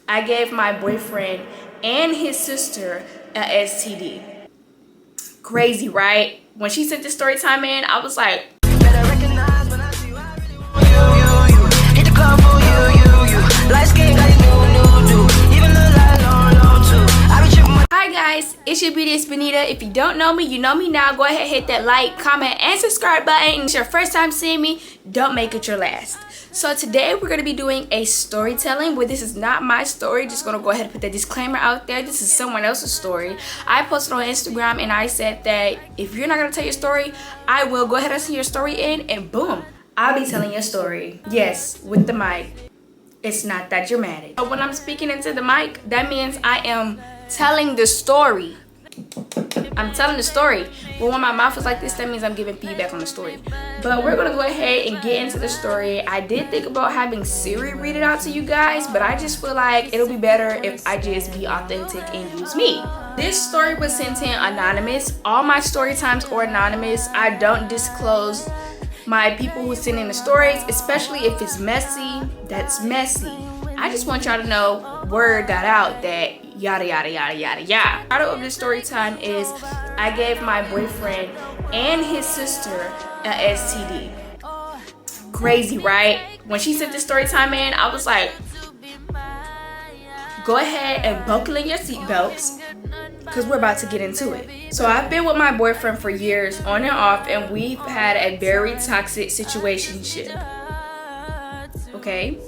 I gave my boyfriend and his sister a STD. Crazy, right? When she sent the story time in, I was like, better recognize when I see you. I really want you. Hit the club for you. Light skin got you even look like low too. Hi guys, it's your Beauteous Benita. If you don't know me, you know me now. Go ahead, hit that like, comment, and subscribe button. If it's your first time seeing me, don't make it your last. So today we're going to be doing a storytelling where this is not my story. Just going to go ahead and put that disclaimer out there. This is someone else's story. I posted on Instagram and I said that if you're not going to tell your story, I will go ahead and send your story in and boom, I'll be telling your story. Yes, with the mic. It's not that dramatic. But when I'm speaking into the mic, that means I am telling the story. I'm telling the story. But when my mouth is like this, that means I'm giving feedback on the story. But we're gonna go ahead and get into the story. I did think about having Siri read it out to you guys, but I just feel like it'll be better if I just be authentic and use me. This story was sent in anonymous. All my story times are anonymous. I don't disclose my people who send in the stories, especially if it's messy. That's messy. I just want y'all to know word got out that yada yada yada yada yada. The title of this story time is I gave my boyfriend and his sister a STD. Crazy, right? When she sent this story time in, I was like, go ahead and buckle in your seatbelts because we're about to get into it. So I've been with my boyfriend for years on and off, and we've had a very toxic situationship. Okay?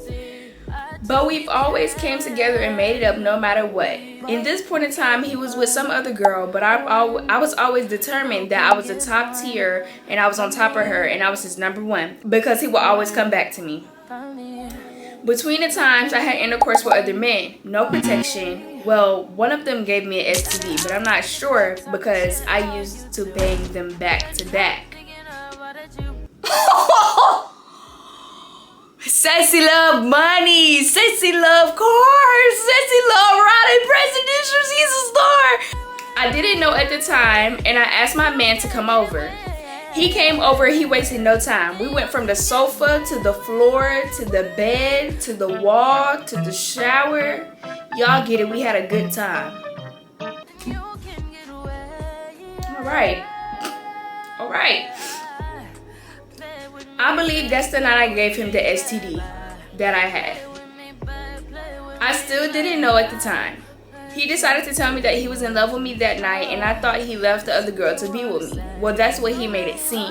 But we've always came together and made it up no matter what. In this point in time, he was with some other girl, but I was always determined that I was the top tier and I was on top of her and I was his number one because he would always come back to me. Between the times I had intercourse with other men, no protection. Well, one of them gave me an STD, but I'm not sure because I used to bang them back to back. Sassy love money, sassy love cars, sassy love riding presidential Caesar store. I didn't know at the time, and I asked my man to come over. He came over, he wasted no time. We went from the sofa to the floor to the bed to the wall to the shower. Y'all get it, we had a good time. All right. I believe that's the night I gave him the STD that I had. I still didn't know at the time. He decided to tell me that he was in love with me that night, and I thought he left the other girl to be with me. Well, that's what he made it seem.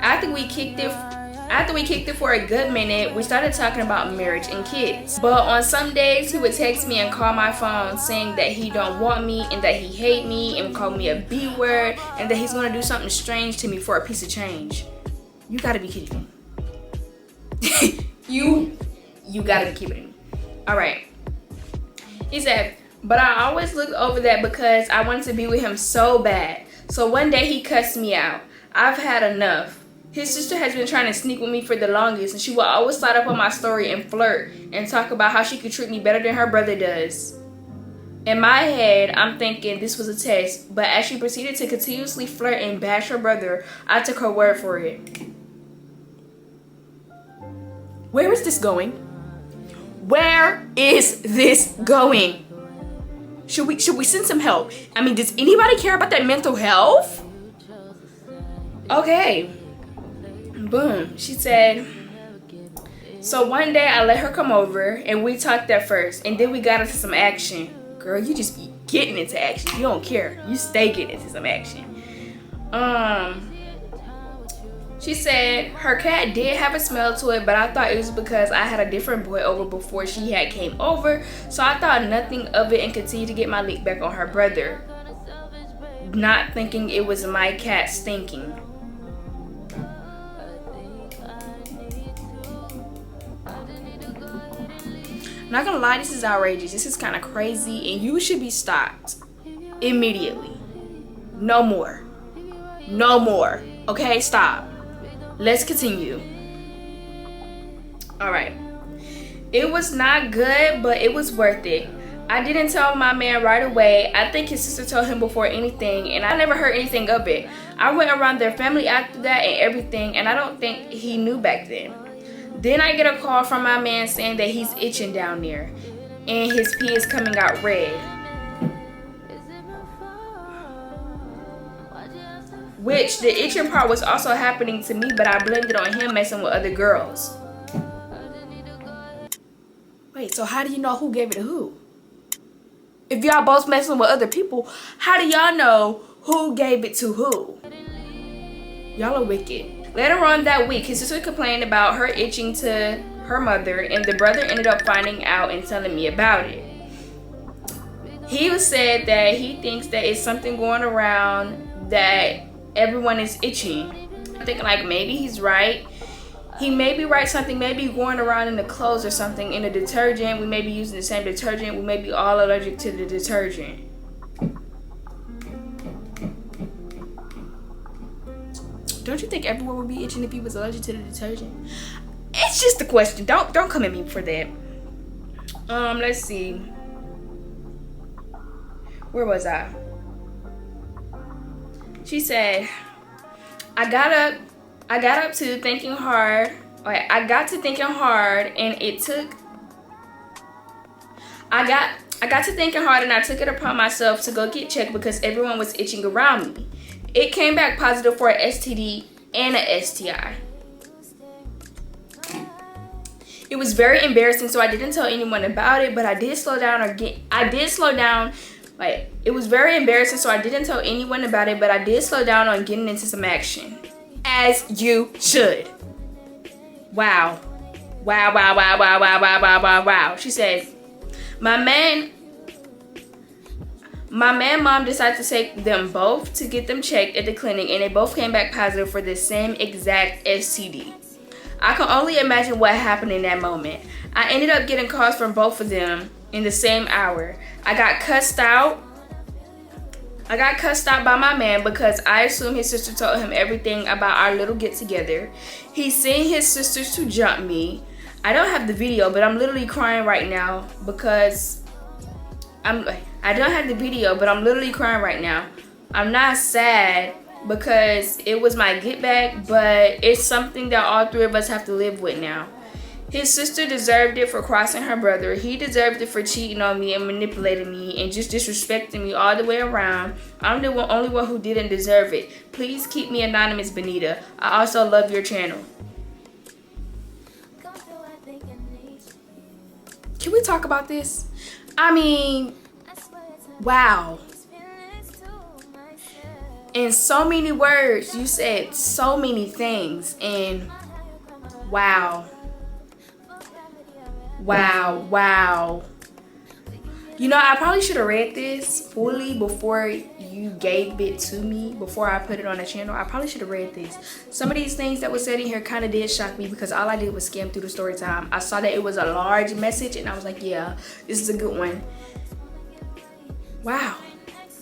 After we kicked it for a good minute, we started talking about marriage and kids. But on some days, he would text me and call my phone saying that he don't want me and that he hate me and call me a B word and that he's gonna do something strange to me for a piece of change. You gotta be kidding me. you gotta be kidding me. All right. He said, but I always looked over that because I wanted to be with him so bad. So one day he cussed me out. I've had enough. His sister has been trying to sneak with me for the longest, and she will always slide up on my story and flirt and talk about how she could treat me better than her brother does. In my head, I'm thinking this was a test, but as she proceeded to continuously flirt and bash her brother, I took her word for it. Where is this going? Where is this going? Should we send some help? I mean, does anybody care about that mental health? Okay. Boom. She said, so one day I let her come over and we talked at first and then we got into some action. Girl, you just be getting into action. You don't care. You stay getting into some action. She said her cat did have a smell to it, but I thought it was because I had a different boy over before she had came over. So I thought nothing of it and continued to get my lick back on her brother, not thinking it was my cat stinking. I'm not gonna lie, this is outrageous. This is kind of crazy and you should be stopped immediately. No more. No more. Okay, stop. Let's continue. All right. It was not good, but it was worth it. I didn't tell my man right away. I think his sister told him before anything, and I never heard anything of it. I went around their family after that and everything, and I don't think he knew back then. Then I get a call from my man saying that he's itching down there. and his pee is coming out red. Which the itching part was also happening to me, but I blamed it on him messing with other girls. Wait, so how do you know who gave it to who? If y'all both messing with other people, how do y'all know who gave it to who? Y'all are wicked. Later on that week, his sister complained about her itching to her mother, and the brother ended up finding out and telling me about it. He said that he thinks that it's something going around that everyone is itching. I'm thinking like maybe he's right. He may be right, something may be going around in the clothes or something, in the detergent. We may be using the same detergent. We may be all allergic to the detergent. Don't you think everyone would be itching if he was allergic to the detergent? It's just a question. Don't come at me for that. Let's see. Where was I? She said, I got to thinking hard, and it took. I got to thinking hard, and I took it upon myself to go get checked because everyone was itching around me. It came back positive for an STD and an STI. It was very embarrassing, so I didn't tell anyone about it, but I did slow down. Like, it was very embarrassing, so I didn't tell anyone about it, but I did slow down on getting into some action. As you should. Wow. Wow, wow, wow, wow, wow, wow, wow, wow, wow. She said, my man mom decided to take them both to get them checked at the clinic, and they both came back positive for the same exact STD. I can only imagine what happened in that moment. I ended up getting calls from both of them in the same hour. I got cussed out by my man because I assume his sister told him everything about our little get together. He sent his sisters to jump me. I don't have the video, but I'm literally crying right now because I'm literally crying right now. I'm not sad because it was my get back, but it's something that all three of us have to live with now. His sister deserved it for crossing her brother. He deserved it for cheating on me and manipulating me and just disrespecting me all the way around. I'm the only one who didn't deserve it. Please keep me anonymous, Benita. I also love your channel. Can we talk about this? I mean, wow. In so many words, you said so many things, and wow. Wow. You know, I probably should have read this fully before you gave it to me, before I put it on the channel. I probably should have read this. Some of these things that was said in here kind of did shock me because all I did was skim through the story time. I saw that it was a large message and I was like, yeah, this is a good one. Wow.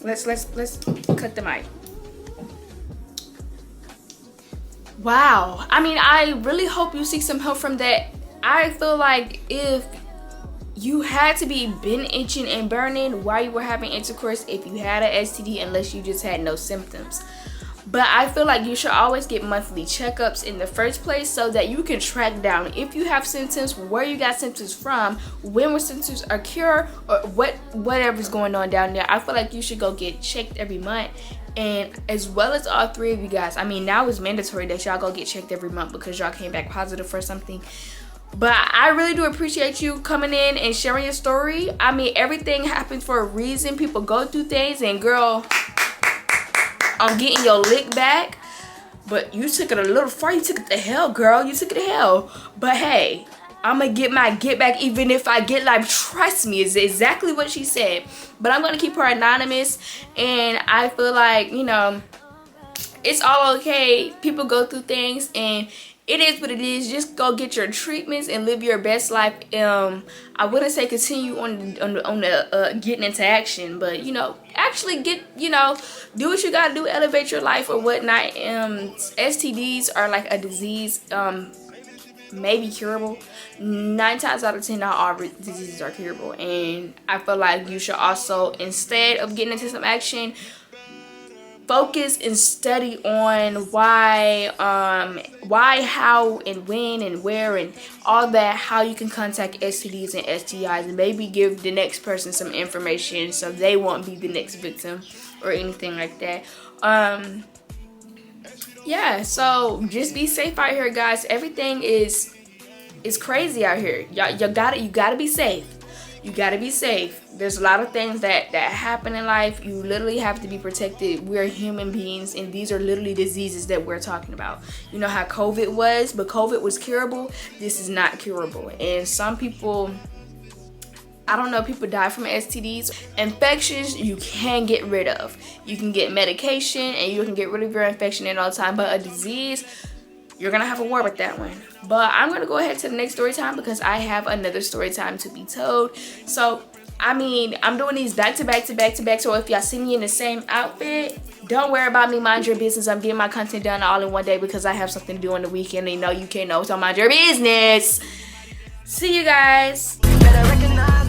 Let's cut the mic. Wow. I mean, I really hope you seek some help from that. I feel like if you had to be been itching and burning while you were having intercourse if you had an STD, unless you just had no symptoms. But I feel like you should always get monthly checkups in the first place so that you can track down if you have symptoms, where you got symptoms from, when were symptoms occur, or whatever's going on down there. I feel like you should go get checked every month. And as well as all three of you guys, I mean, now it's mandatory that y'all go get checked every month because y'all came back positive for something. But I really do appreciate you coming in and sharing your story. I mean, everything happens for a reason. People go through things, and girl, I'm getting your lick back. But you took it a little far. You took it to hell, girl. You took it to hell. But hey, I'm gonna get my get back even if I get life. Trust me, is exactly what she said. But I'm gonna keep her anonymous, and I feel like, you know, it's all okay. People go through things, and it is what it is. Just go get your treatments and live your best life. I wouldn't say continue on the getting into action, but you know, actually get, you know, do what you gotta do, elevate your life or whatnot. STDs are like a disease, maybe curable. 9 times out of 10, not all diseases are curable, and I feel like you should also, instead of getting into some action, focus and study on why, how, and when, and where, and all that, how you can contact STDs and STIs, and maybe give the next person some information so they won't be the next victim or anything like that. Yeah, so just be safe out here, guys. Everything is crazy out here. You gotta be safe. You gotta be safe. There's a lot of things that happen in life. You literally have to be protected. We're human beings, and these are literally diseases that we're talking about. You know how COVID was, but COVID was curable. This is not curable. And some people, I don't know, people die from STDs. Infections you can get rid of. You can get medication and you can get rid of your infection at all time. But a disease, you're gonna have a war with that one. But I'm gonna go ahead to the next story time because I have another story time to be told. So I mean, I'm doing these back to back to back to back. So if y'all see me in the same outfit, don't worry about me. Mind your business. I'm getting my content done all in one day because I have something to do on the weekend. And you know you can't know, so mind your business. See you guys. Better recognize